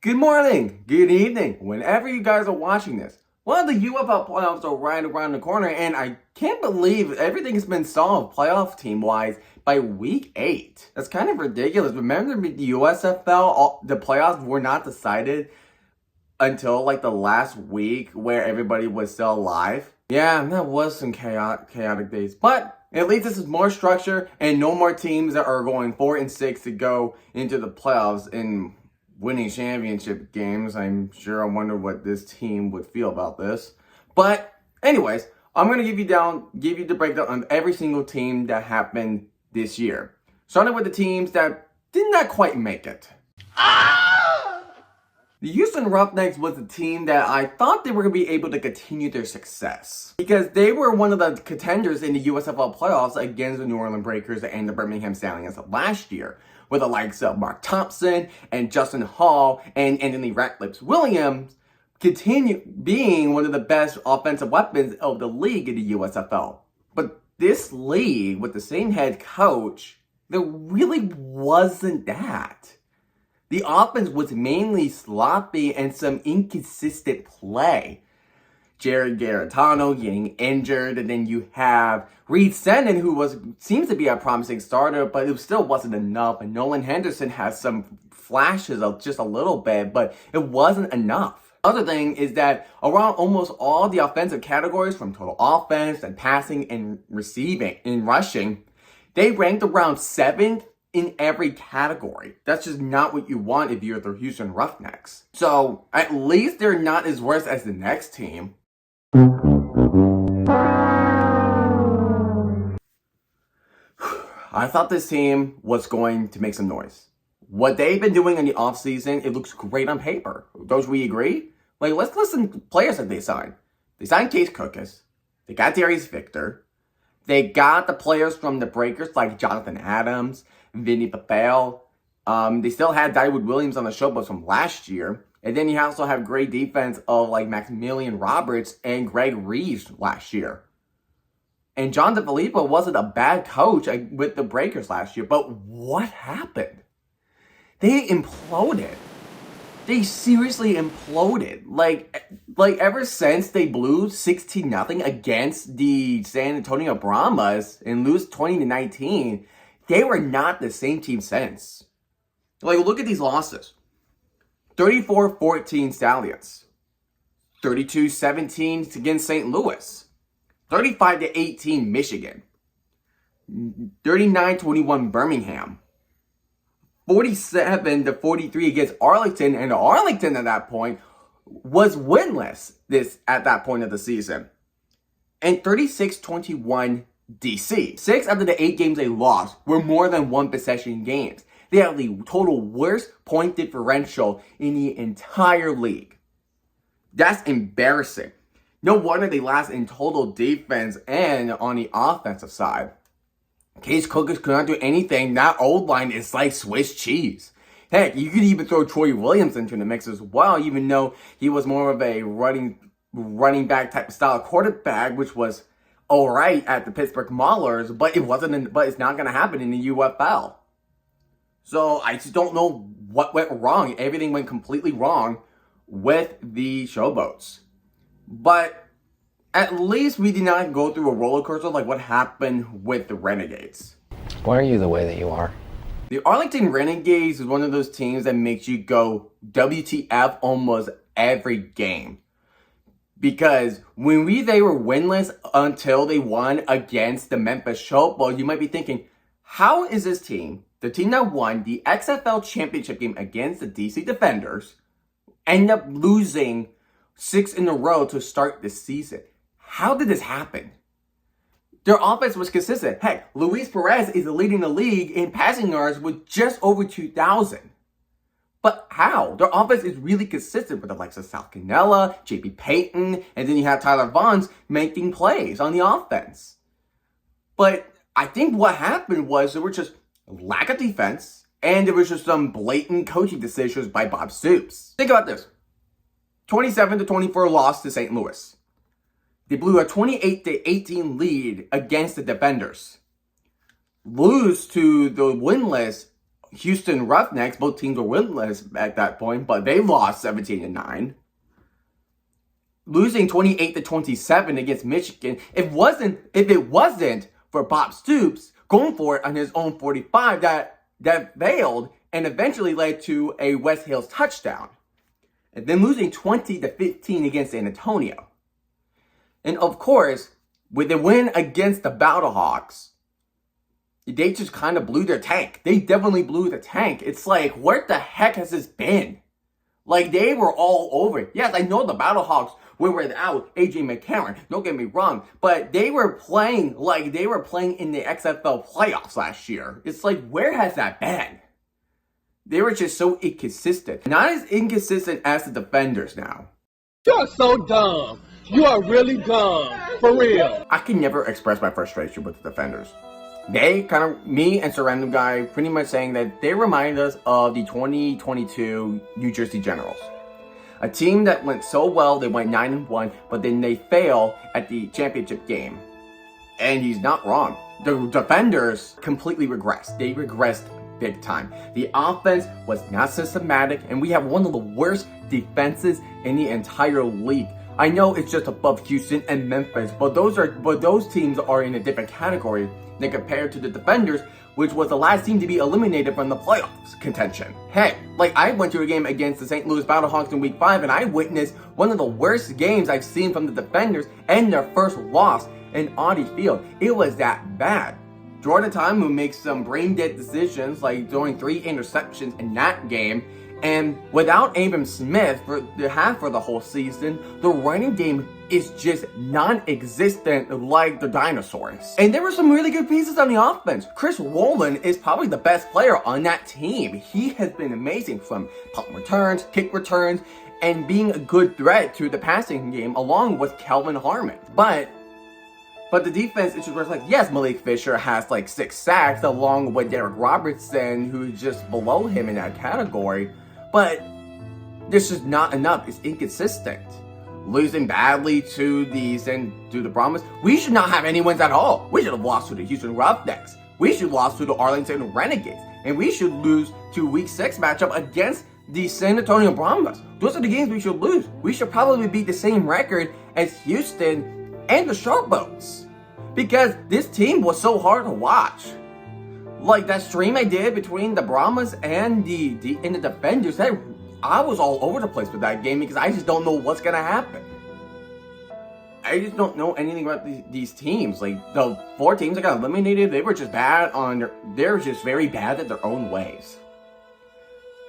Good morning, good evening, whenever you guys are watching this. Well, the UFL playoffs are right around the corner, and I can't believe everything's been solved playoff team-wise by week 8. That's kind of ridiculous. Remember the USFL, the playoffs were not decided until like the last week where everybody was still alive. Yeah, that was some chaotic days, but at least this is more structure and no more teams that are going 4 and 6 to go into the playoffs and winning championship games. I'm sure I wonder what this team would feel about this. But anyways, I'm gonna give you the breakdown on every single team that happened this year. Starting with the teams that did not quite make it. The Houston Roughnecks was a team that I thought they were going to be able to continue their success because they were one of the contenders in the USFL playoffs against the New Orleans Breakers and the Birmingham Stallions last year, with the likes of Mark Thompson and Justin Hall and Anthony Ratlips Williams continue being one of the best offensive weapons of the league in the USFL. But this league with the same head coach, there really wasn't that. The offense was mainly sloppy and some inconsistent play. Jared Garantano getting injured, and then you have Reed Senden, who seems to be a promising starter, but it still wasn't enough. And Nolan Henderson has some flashes of just a little bit, but it wasn't enough. Other thing is that around almost all the offensive categories, from total offense and passing and receiving and rushing, they ranked around 7th in every category. That's just not what you want if you're the Houston Roughnecks. So at least they're not as worse as the next team. I thought this team was going to make some noise. What they've been doing in the offseason, it looks great on paper. Don't we agree? Like, let's listen to players that they signed. They signed Case Cookus. They got Darius Victor. They got the players from the Breakers like Jonathan Adams, Vinny Papel. They still had Dywood Williams on the Showboats from last year. And then you also have great defense of like Maximilian Roberts and Greg Reeves last year. And John DeFilippo wasn't a bad coach with the Breakers last year. But what happened? They imploded. They seriously imploded. Like ever since they blew 16-0 against the San Antonio Brahmas and lose 20-19, they were not the same team since. Like, look at these losses. 34-14 Stallions. 32-17 against St. Louis. 35-18 Michigan. 39-21 Birmingham. 47-43 against Arlington, and Arlington at that point was winless at that point of the season. And 36-21 DC. 6 out of the 8 games they lost were more than 1 possession games. They had the total worst point differential in the entire league. That's embarrassing. No wonder they last in total defense and on the offensive side. Case Cookus could not do anything. That old line is like Swiss cheese. Heck, you could even throw Troy Williams into the mix as well, even though he was more of a running back type of style quarterback, which was alright at the Pittsburgh Maulers, but but it's not going to happen in the UFL. So I just don't know what went wrong. Everything went completely wrong with the Showboats. But at least we did not go through a roller coaster like what happened with the Renegades. Why are you the way that you are? The Arlington Renegades is one of those teams that makes you go WTF almost every game. Because when they were winless until they won against the Memphis Showboats, you might be thinking, how is this team, the team that won the XFL championship game against the DC Defenders, end up losing 6 in a row to start the season? How did this happen? Their offense was consistent. Heck, Luis Perez is leading the league in passing yards with just over 2,000. But how? Their offense is really consistent with the likes of Sal Cannella, JP Payton, and then you have Tyler Vaughns making plays on the offense. But I think what happened was there was just lack of defense, and there was just some blatant coaching decisions by Bob Stoops. Think about this. 27-24 loss to St. Louis. They blew a 28-18 lead against the Defenders. Lose to the winless Houston Roughnecks, both teams were winless at that point, but they lost 17-9. Losing 28-27 against Michigan. If it wasn't for Bob Stoops going for it on his own 45, that failed and eventually led to a West Hills touchdown. And then losing 20-15 against San Antonio. And of course, with the win against the Battlehawks, they just kind of blew their tank. They definitely blew the tank. It's like, where the heck has this been? Like, they were all over it. Yes, I know the Battlehawks were without A.J. McCarron. Don't get me wrong. But they were playing like they were playing in the XFL playoffs last year. It's like, where has that been? They were just so inconsistent. Not as inconsistent as the Defenders now. You're so dumb. You are really dumb. For real. I can never express my frustration with the Defenders. They kind of, me and Sir Random Guy, pretty much saying that they remind us of the 2022 New Jersey Generals. A team that went so well, they went 9-1, but then they fail at the championship game. And he's not wrong. The Defenders completely regressed. They regressed big time. The offense was not systematic, and we have one of the worst defenses in the entire league. I know it's just above Houston and Memphis, but those teams are in a different category than compared to the Defenders, which was the last team to be eliminated from the playoffs contention. Heck, like, I went to a game against the St. Louis Battlehawks in Week 5, and I witnessed one of the worst games I've seen from the Defenders and their first loss in Audi Field. It was that bad. Jordan Tamu makes some brain-dead decisions, like throwing 3 interceptions in that game. And without Abram Smith for the whole season, the running game is just non-existent like the dinosaurs. And there were some really good pieces on the offense. Chris Rowland is probably the best player on that team. He has been amazing from punt returns, kick returns, and being a good threat to the passing game along with Kelvin Harmon. But the defense is just like, yes, Malik Fisher has like 6 sacks along with Derek Robertson, who's just below him in that category. But this is not enough. It's inconsistent. Losing badly to the Brahmas. We should not have any wins at all. We should have lost to the Houston Roughnecks. We should have lost to the Arlington Renegades. And we should lose to Week 6 matchup against the San Antonio Brahmas. Those are the games we should lose. We should probably beat the same record as Houston and the Sharkboats. Because this team was so hard to watch. Like that stream I did between the Brahmas and the Defenders, I was all over the place with that game because I just don't know what's gonna happen. I just don't know anything about these teams. Like the 4 teams that got eliminated, they were just they're just very bad at their own ways.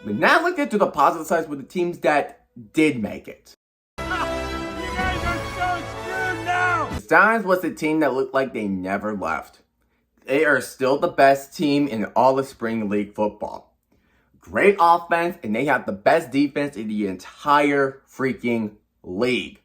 But now let's get to the positive sides with the teams that did make it. You guys are so screwed now! The Stallions was the team that looked like they never left. They are still the best team in all of Spring League football. Great offense, and they have the best defense in the entire freaking league.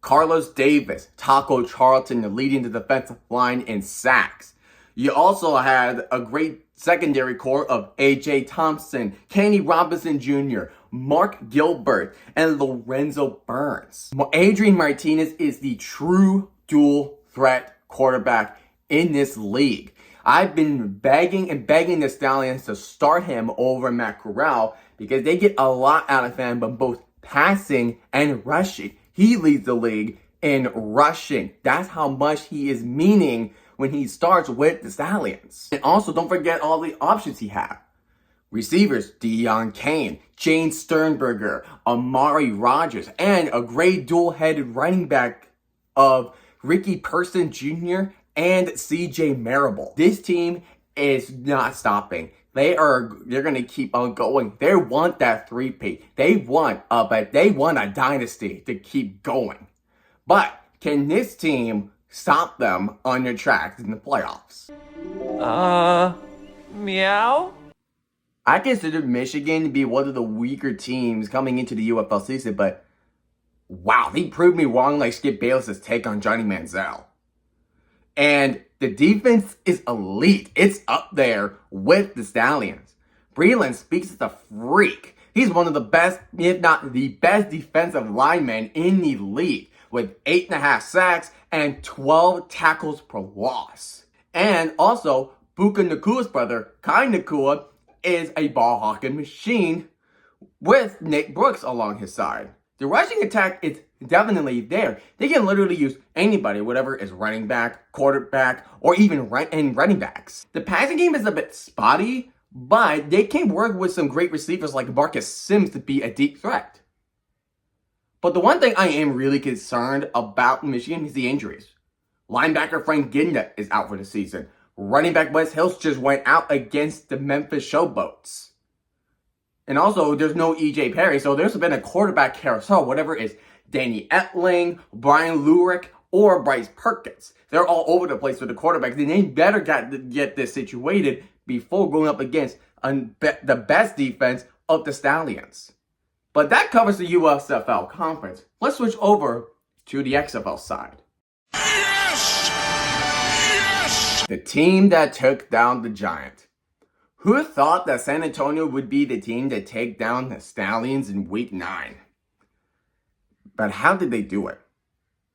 Carlos Davis, Taco Charlton leading the defensive line in sacks. You also had a great secondary core of A.J. Thompson, Kenny Robinson Jr., Mark Gilbert, and Lorenzo Burns. Adrian Martinez is the true dual threat quarterback in this league. I've been begging the Stallions to start him over Matt Corral because they get a lot out of him, but both passing and rushing. He leads the league in rushing. That's how much he is meaning when he starts with the Stallions. And also, don't forget all the options he has. Receivers, Deion Kane, Jane Sternberger, Amari Rogers, and a great dual-headed running back of Ricky Person Jr. and CJ Marable. This team is not stopping. They're gonna keep on going. They want that 3-peat. They want a dynasty to keep going. But can this team stop them on their tracks in the playoffs? Meow? I consider Michigan to be one of the weaker teams coming into the UFL season, but wow, they proved me wrong like Skip Bayless's take on Johnny Manziel. And the defense is elite. It's up there with the Stallions. Breland Speaks is a freak. He's one of the best, if not the best defensive linemen in the league with 8.5 sacks and 12 tackles per loss. And also, Puka Nakua's brother, Kai Nakua, is a ball hawking machine with Nick Brooks along his side. The rushing attack is definitely there. They can literally use anybody, whatever is running back, quarterback, or even running backs. The passing game is a bit spotty, but they can work with some great receivers like Marcus Sims to be a deep threat. But the one thing I am really concerned about Michigan is the injuries. Linebacker Frank Ginda is out for the season. Running back Wes Hills just went out against the Memphis Showboats. And also, there's no E.J. Perry, so there's been a quarterback carousel, whatever it is Danny Etling, Brian Lurick, or Bryce Perkins. They're all over the place with the quarterbacks, and they better get this situated before going up against the best defense of the Stallions. But that covers the USFL conference. Let's switch over to the XFL side. Yes! Yes! The team that took down the Giant. Who thought that San Antonio would be the team to take down the Stallions in Week 9? But how did they do it?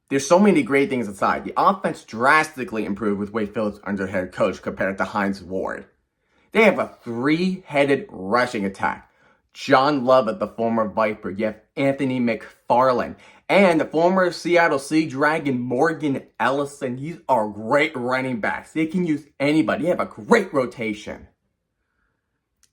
There's so many great things aside. The offense drastically improved with Wade Phillips under head coach compared to Hines Ward. They have a three-headed rushing attack. John Lovett, the former Viper. You have Anthony McFarland. And the former Seattle Sea Dragon, Morgan Ellison. These are great running backs. They can use anybody. They have a great rotation.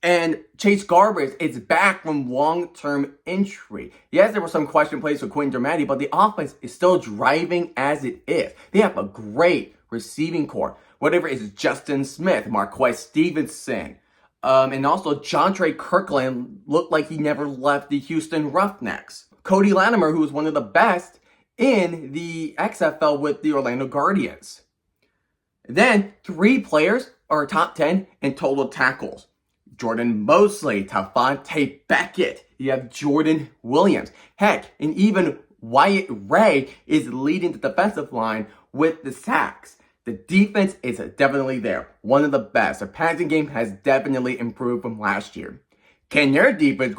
And Chase Garbers is back from long-term injury. Yes, there were some question plays for Quentin Dramati, but the offense is still driving as it is. They have a great receiving core. Whatever is Justin Smith, Marquez Stevenson, and also John Trey Kirkland looked like he never left the Houston Roughnecks. Cody Latimer, who was one of the best in the XFL with the Orlando Guardians. Then, 3 players are top 10 in total tackles. Jordan Mosley, Tavante Beckett, you have Jordan Williams. Heck, and even Wyatt Ray is leading the defensive line with the sacks. The defense is definitely there. One of the best. The passing game has definitely improved from last year. Can your defense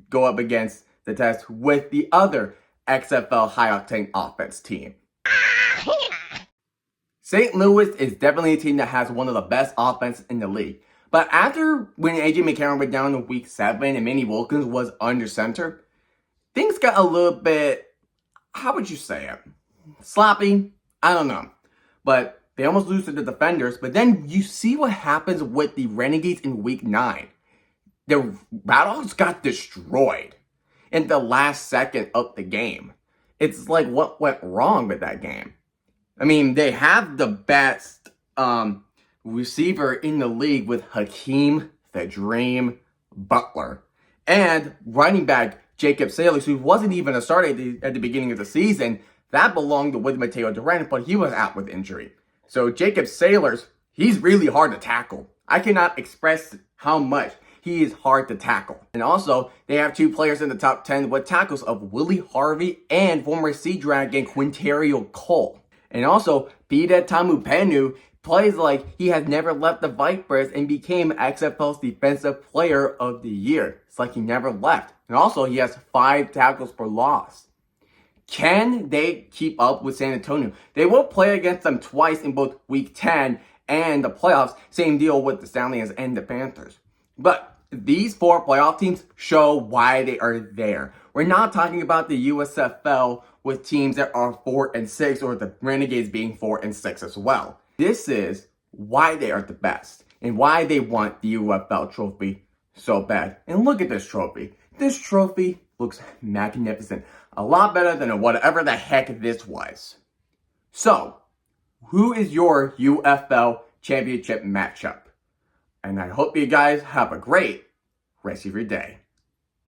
go up against the test with the other XFL high-octane offense team? St. Louis is definitely a team that has one of the best offenses in the league. But after when A.J. McCarron went down in Week 7 and Manny Wilkins was under center, things got a little bit, how would you say it? Sloppy? I don't know. But they almost lose to the Defenders. But then you see what happens with the Renegades in Week 9. The Battlehawks got destroyed in the last second of the game. It's like, what went wrong with that game? I mean, they have the best receiver in the league with Hakeem the Dream Butler. And running back Jacob Sailors, who wasn't even a starter at the beginning of the season, that belonged with Mateo Durant, but he was out with injury. So Jacob Sailors, he's really hard to tackle. I cannot express how much he is hard to tackle. And also, they have 2 players in the top 10 with tackles of Willie Harvey and former Sea Dragon Quinterio Cole. And also, Pida Tamupenu plays like he has never left the Vipers and became XFL's Defensive Player of the Year. It's like he never left. And also, he has 5 tackles for loss. Can they keep up with San Antonio? They will play against them twice in both Week 10 and the playoffs. Same deal with the Stallions and the Panthers. But these 4 playoff teams show why they are there. We're not talking about the USFL with teams that are 4-6 or the Renegades being 4-6 as well. This is why they are the best and why they want the UFL trophy so bad. And look at this trophy. This trophy looks magnificent. A lot better than whatever the heck this was. So, who is your UFL championship matchup? And I hope you guys have a great rest of your day.